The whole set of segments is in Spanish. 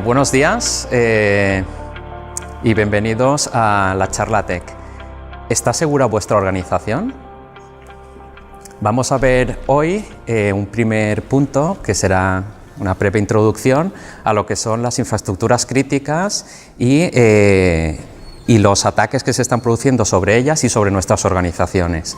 Buenos días y bienvenidos a la charla Tech. ¿Está segura vuestra organización? Vamos a ver hoy un primer punto que será una breve introducción a lo que son las infraestructuras críticas y los ataques que se están produciendo sobre ellas y sobre nuestras organizaciones.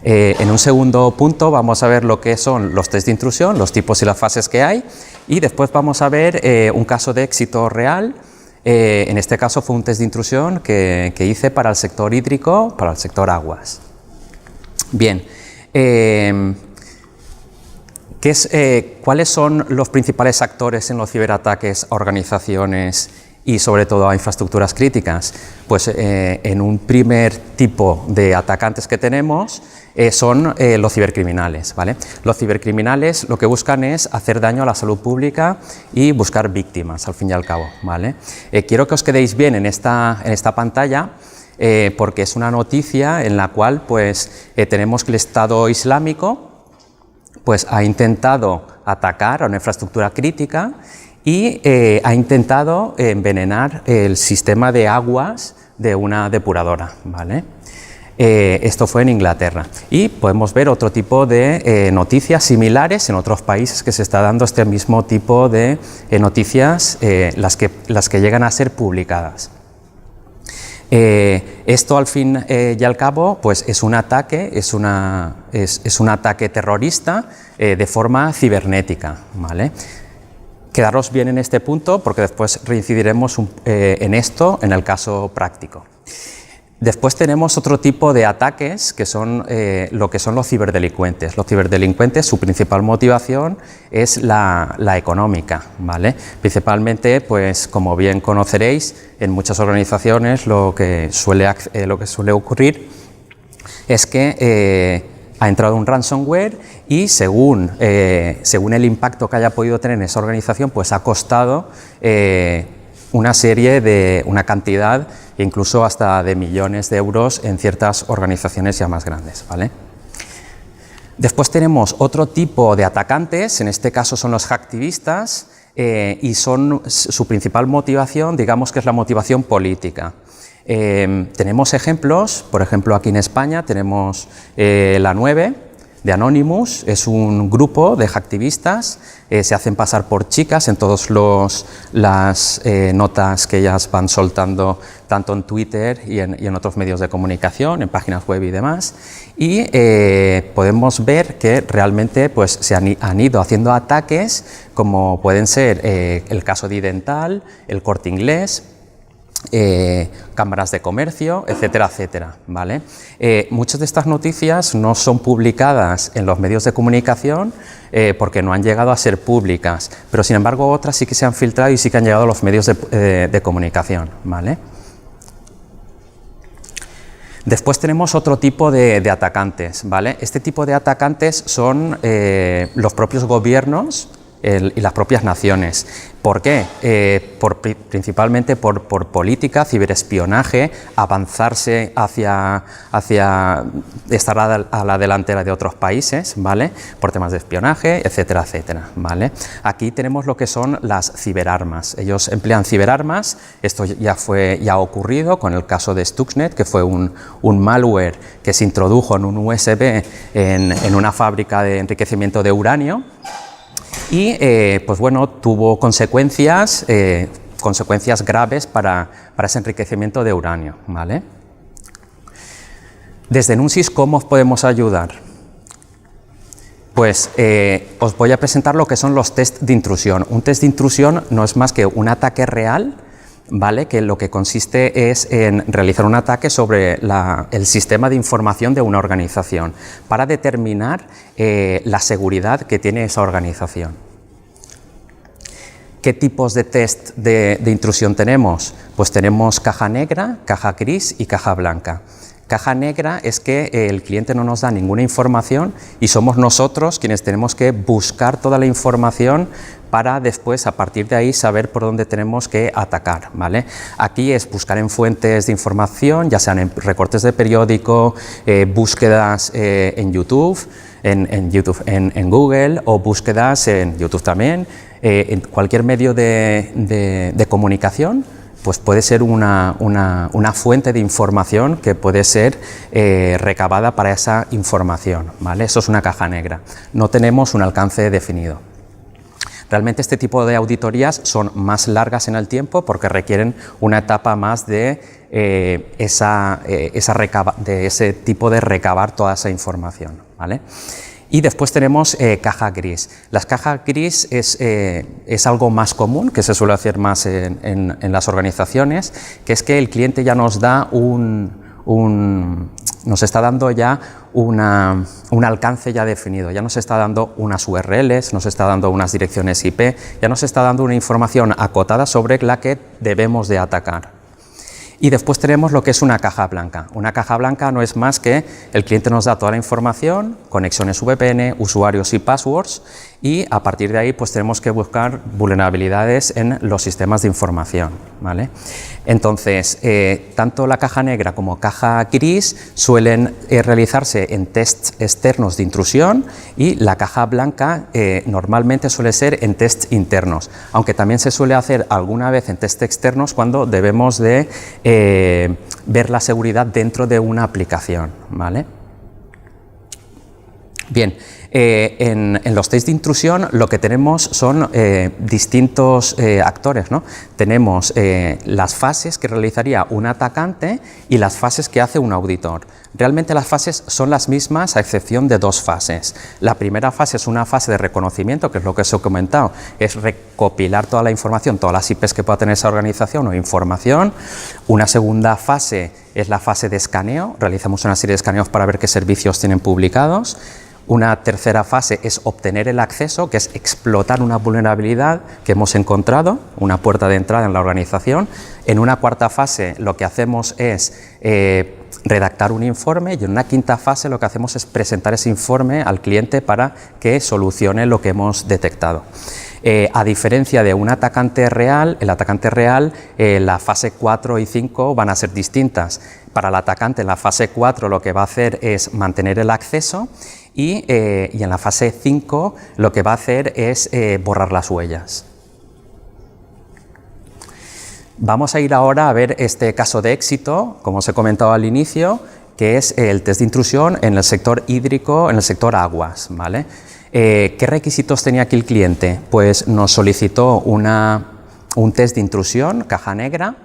En un segundo punto vamos a ver lo que son los test de intrusión, los tipos y las fases que hay, y después vamos a ver un caso de éxito real. En este caso fue un test de intrusión que hice para el sector hídrico, para el sector aguas. Bien, ¿cuáles son los principales actores en los ciberataques a organizaciones y sobre todo a infraestructuras críticas? Pues en un primer tipo de atacantes que tenemos son los cibercriminales, ¿vale? Los cibercriminales lo que buscan es hacer daño a la salud pública y buscar víctimas, al fin y al cabo, ¿vale? Quiero que os quedéis bien en esta pantalla porque es una noticia en la cual pues, tenemos que el Estado Islámico pues, ha intentado atacar a una infraestructura crítica y ha intentado envenenar el sistema de aguas de una depuradora, ¿vale? Esto fue en Inglaterra y podemos ver otro tipo de noticias similares en otros países que se está dando este mismo tipo de noticias, las que llegan a ser publicadas. Esto al fin y al cabo pues es un ataque, es un ataque terrorista de forma cibernética, ¿vale? Quedaros bien en este punto porque después reincidiremos en esto en el caso práctico. Después tenemos otro tipo de ataques que son lo que son los ciberdelincuentes. Los ciberdelincuentes, su principal motivación es la económica, ¿vale? Principalmente, pues como bien conoceréis, en muchas organizaciones lo que suele ocurrir es que ha entrado un ransomware y según el impacto que haya podido tener en esa organización, pues ha costado una cantidad incluso hasta de millones de euros en ciertas organizaciones ya más grandes, ¿vale? Después tenemos otro tipo de atacantes, en este caso son los hacktivistas y su principal motivación, digamos que es la motivación política. Tenemos ejemplos, por ejemplo aquí en España tenemos la 9 de Anonymous, es un grupo de hacktivistas, se hacen pasar por chicas en todas las notas que ellas van soltando tanto en Twitter y en otros medios de comunicación, en páginas web y demás, y podemos ver que realmente pues, se han ido haciendo ataques como pueden ser el caso de Idental, el Corte Inglés, cámaras de comercio, etcétera, etcétera, ¿vale? Muchas de estas noticias no son publicadas en los medios de comunicación porque no han llegado a ser públicas, pero sin embargo otras sí que se han filtrado y sí que han llegado a los medios de comunicación, ¿vale? Después tenemos otro tipo de atacantes, ¿vale? Este tipo de atacantes son los propios gobiernos y las propias naciones. ¿Por qué? Principalmente por política, ciberespionaje, avanzarse hacia estar a la delantera de otros países, ¿vale? Por temas de espionaje, etcétera, etcétera, ¿vale? Aquí tenemos lo que son las ciberarmas. Ellos emplean ciberarmas, esto ya ha ocurrido con el caso de Stuxnet, que fue un malware que se introdujo en un USB en una fábrica de enriquecimiento de uranio. Y pues bueno, tuvo consecuencias graves para ese enriquecimiento de uranio, ¿vale? Desde Nunsis, ¿cómo os podemos ayudar? Pues os voy a presentar lo que son los test de intrusión. Un test de intrusión no es más que un ataque real, ¿vale? Que lo que consiste es en realizar un ataque sobre el sistema de información de una organización para determinar la seguridad que tiene esa organización. ¿Qué tipos de test de intrusión tenemos? Pues tenemos caja negra, caja gris y caja blanca. Caja negra es que el cliente no nos da ninguna información y somos nosotros quienes tenemos que buscar toda la información para después, a partir de ahí, saber por dónde tenemos que atacar, ¿vale? Aquí es buscar en fuentes de información, ya sean en recortes de periódico, búsquedas en YouTube, en Google, o búsquedas en YouTube también, en cualquier medio de comunicación, pues puede ser una fuente de información que puede ser recabada para esa información, ¿vale? Eso es una caja negra. No tenemos un alcance definido. Realmente este tipo de auditorías son más largas en el tiempo porque requieren una etapa más de ese tipo de recabar toda esa información, ¿vale? Y después tenemos caja gris. Las cajas gris es algo más común, que se suele hacer más en las organizaciones, que es que el cliente ya nos da nos está dando ya un alcance ya definido, ya nos está dando unas URLs, nos está dando unas direcciones IP, ya nos está dando una información acotada sobre la que debemos de atacar. Y después tenemos lo que es una caja blanca. Una caja blanca no es más que el cliente nos da toda la información, conexiones VPN, usuarios y passwords, y a partir de ahí pues tenemos que buscar vulnerabilidades en los sistemas de información, ¿vale? Entonces, tanto la caja negra como caja gris suelen realizarse en tests externos de intrusión, y la caja blanca normalmente suele ser en tests internos, aunque también se suele hacer alguna vez en tests externos cuando debemos de ver la seguridad dentro de una aplicación, ¿vale? Bien, en los test de intrusión lo que tenemos son distintos actores, ¿no? Tenemos las fases que realizaría un atacante y las fases que hace un auditor. Realmente las fases son las mismas a excepción de dos fases. La primera fase es una fase de reconocimiento, que es lo que os he comentado, es recopilar toda la información, todas las IPs que pueda tener esa organización o información. Una segunda fase es la fase de escaneo, realizamos una serie de escaneos para ver qué servicios tienen publicados. Una tercera fase es obtener el acceso, que es explotar una vulnerabilidad que hemos encontrado, una puerta de entrada en la organización. En una cuarta fase lo que hacemos es redactar un informe, y en una quinta fase lo que hacemos es presentar ese informe al cliente para que solucione lo que hemos detectado. A diferencia de un atacante real, el atacante real, la fase 4 y 5 van a ser distintas. Para el atacante, en la fase 4 lo que va a hacer es mantener el acceso, y en la fase 5 lo que va a hacer es borrar las huellas. Vamos a ir ahora a ver este caso de éxito, como os he comentado al inicio, que es el test de intrusión en el sector hídrico, en el sector aguas, ¿vale? ¿Qué requisitos tenía aquí el cliente? Pues nos solicitó un test de intrusión, caja negra,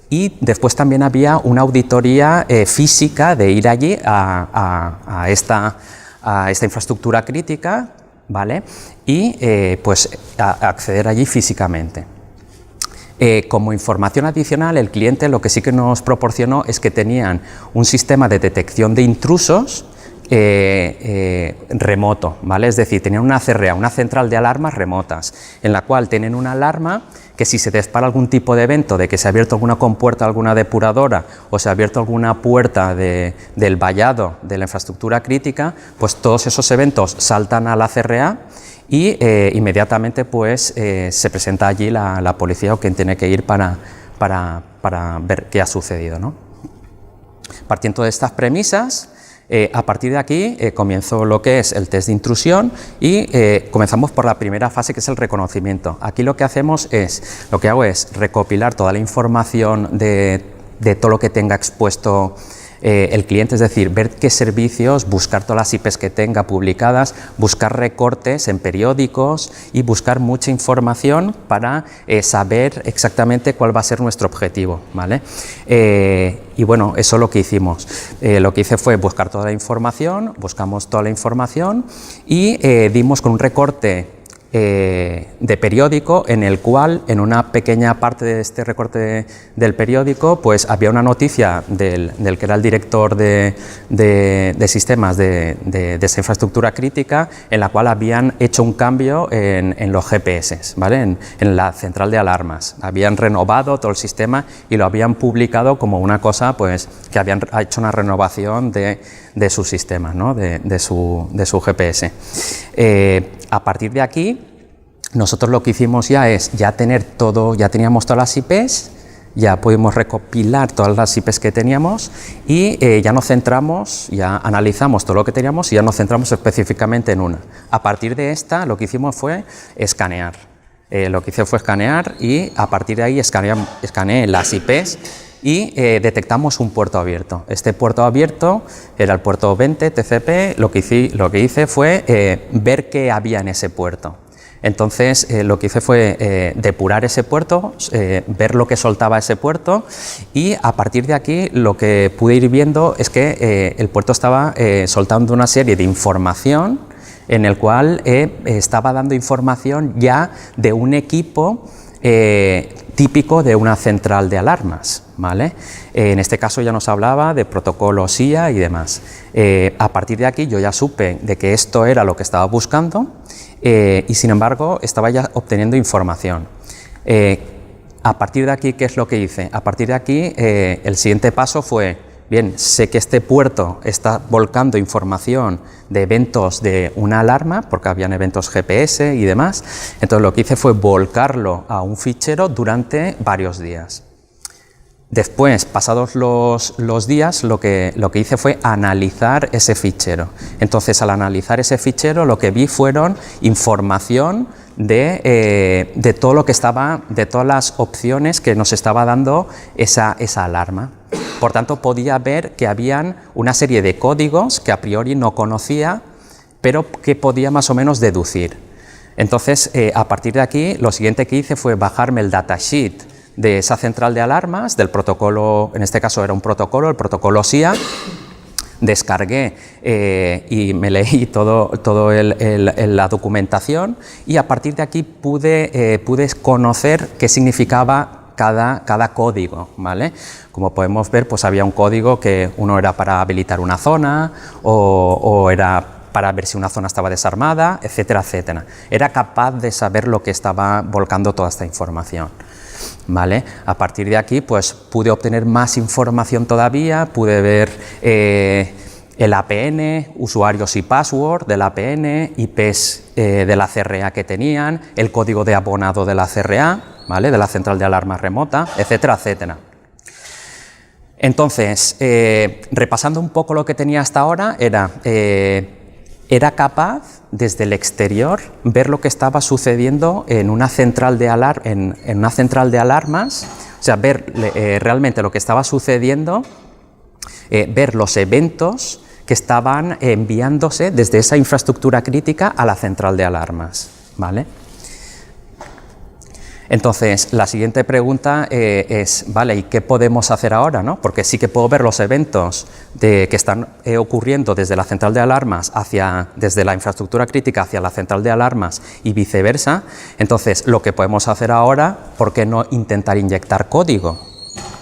y después también había una auditoría física de ir allí a esta infraestructura crítica, ¿vale? Y pues acceder allí físicamente. Como información adicional, el cliente lo que sí que nos proporcionó es que tenían un sistema de detección de intrusos remoto, ¿vale? Es decir, tenían una CRA, una central de alarmas remotas, en la cual tienen una alarma que si se dispara algún tipo de evento de que se ha abierto alguna compuerta, alguna depuradora, o se ha abierto alguna puerta del vallado de la infraestructura crítica, pues todos esos eventos saltan a la CRA y inmediatamente pues se presenta allí la policía o quien tiene que ir para ver qué ha sucedido, ¿no? Partiendo de estas premisas, a partir de aquí comenzó lo que es el test de intrusión, y comenzamos por la primera fase, que es el reconocimiento. Aquí lo que hacemos es, lo que hago es recopilar toda la información de todo lo que tenga expuesto el cliente, es decir, ver qué servicios, buscar todas las IPs que tenga publicadas, buscar recortes en periódicos y buscar mucha información para saber exactamente cuál va a ser nuestro objetivo, ¿vale? Y bueno, eso es lo que hicimos. Lo que hice fue buscar toda la información, buscamos toda la información y dimos con un recorte de periódico, en el cual en una pequeña parte de este recorte del periódico pues había una noticia del que era el director de sistemas de esa infraestructura crítica, en la cual habían hecho un cambio en los GPS, ¿vale? En la central de alarmas. Habían renovado todo el sistema y lo habían publicado como una cosa pues que habían hecho una renovación de su sistema, ¿no? de su GPS. A partir de aquí, nosotros lo que hicimos ya es tener todo, ya teníamos todas las IPs, ya pudimos recopilar todas las IPs que teníamos y ya nos centramos, ya analizamos todo lo que teníamos y ya nos centramos específicamente en una. A partir de esta lo que hicimos fue escanear. Lo que hice fue escanear y a partir de ahí escaneé las IPs y detectamos un puerto abierto. Este puerto abierto era el puerto 20 TCP. Lo que hice fue ver qué había en ese puerto. Entonces lo que hice fue depurar ese puerto, ver lo que soltaba ese puerto y a partir de aquí lo que pude ir viendo es que el puerto estaba soltando una serie de información en el cual estaba dando información ya de un equipo típico de una central de alarmas, ¿vale? En este caso ya nos hablaba de protocolo SIA y demás. A partir de aquí yo ya supe de que esto era lo que estaba buscando y sin embargo estaba ya obteniendo información. A partir de aquí, ¿qué es lo que hice? A partir de aquí el siguiente paso fue, bien, sé que este puerto está volcando información de eventos de una alarma, porque habían eventos GPS y demás, entonces lo que hice fue volcarlo a un fichero durante varios días. Después, pasados los días, lo que hice fue analizar ese fichero. Entonces, al analizar ese fichero, lo que vi fueron información de todo lo que estaba, de todas las opciones que nos estaba dando esa alarma. Por tanto, podía ver que habían una serie de códigos que a priori no conocía, pero que podía más o menos deducir. Entonces, a partir de aquí, lo siguiente que hice fue bajarme el datasheet de esa central de alarmas, del protocolo, en este caso era un protocolo, el protocolo SIA. Descargué y me leí todo la documentación y a partir de aquí pude conocer qué significaba cada código, ¿vale? Como podemos ver, pues había un código que uno era para habilitar una zona o era para ver si una zona estaba desarmada, etcétera, etcétera. Era capaz de saber lo que estaba volcando toda esta información. ¿Vale? A partir de aquí pues pude obtener más información todavía, pude ver el APN, usuarios y password del APN, IPs de la CRA que tenían, el código de abonado de la CRA, ¿vale? De la central de alarma remota, etcétera, etcétera. Entonces, repasando un poco lo que tenía hasta ahora, era capaz desde el exterior ver lo que estaba sucediendo en una central de alarmas, o sea, ver realmente lo que estaba sucediendo, ver los eventos que estaban enviándose desde esa infraestructura crítica a la central de alarmas, ¿vale? Entonces, la siguiente pregunta es, vale, ¿y qué podemos hacer ahora, no? Porque sí que puedo ver los eventos que están ocurriendo desde la central de alarmas desde la infraestructura crítica hacia la central de alarmas y viceversa. Entonces, lo que podemos hacer ahora, ¿por qué no intentar inyectar código?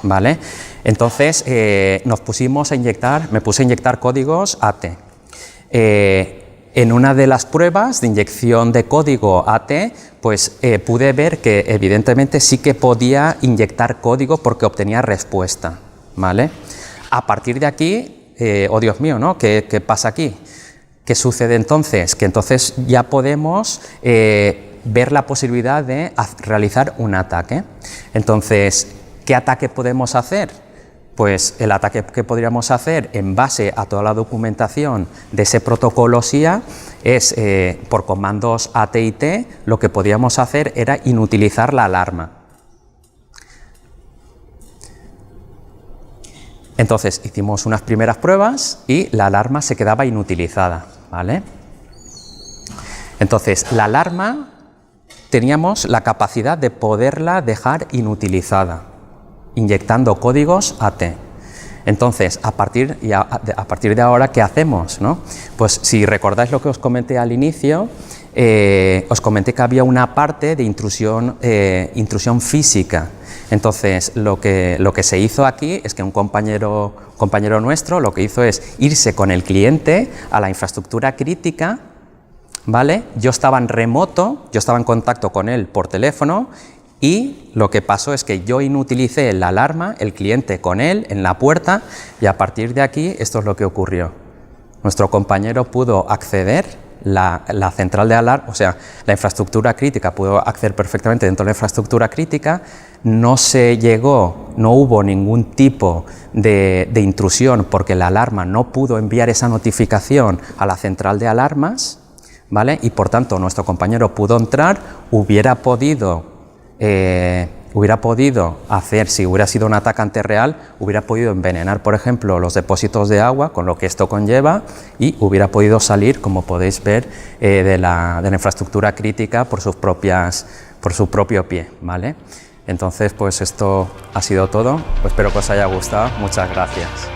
¿Vale? Entonces, me puse a inyectar códigos AT. En una de las pruebas de inyección de código AT, pues pude ver que evidentemente sí que podía inyectar código porque obtenía respuesta, ¿vale? A partir de aquí, oh Dios mío, ¿no? ¿Qué pasa aquí? ¿Qué sucede entonces? Que entonces ya podemos ver la posibilidad de realizar un ataque. Entonces, ¿qué ataque podemos hacer? Pues el ataque que podríamos hacer en base a toda la documentación de ese protocolo SIA es por comandos AT y T, lo que podríamos hacer era inutilizar la alarma. Entonces hicimos unas primeras pruebas y la alarma se quedaba inutilizada, ¿vale? Entonces la alarma teníamos la capacidad de poderla dejar inutilizada, inyectando códigos AT. Entonces, a partir de ahora, ¿qué hacemos, no? Pues si recordáis lo que os comenté al inicio, os comenté que había una parte de intrusión física. Entonces, lo que se hizo aquí es que un compañero nuestro lo que hizo es irse con el cliente a la infraestructura crítica, ¿vale? Yo estaba en remoto, yo estaba en contacto con él por teléfono. Y lo que pasó es que yo inutilicé la alarma, el cliente con él en la puerta y a partir de aquí esto es lo que ocurrió. Nuestro compañero pudo acceder, la central de alarma, o sea, la infraestructura crítica pudo acceder perfectamente dentro de la infraestructura crítica, no hubo ningún tipo de intrusión porque la alarma no pudo enviar esa notificación a la central de alarmas, ¿vale? Y por tanto nuestro compañero pudo entrar, hubiera podido hacer, si hubiera sido un atacante real, hubiera podido envenenar, por ejemplo, los depósitos de agua, con lo que esto conlleva, y hubiera podido salir, como podéis ver, de la infraestructura crítica por su propio pie, ¿vale? Entonces, pues esto ha sido todo. Espero que os haya gustado. Muchas gracias.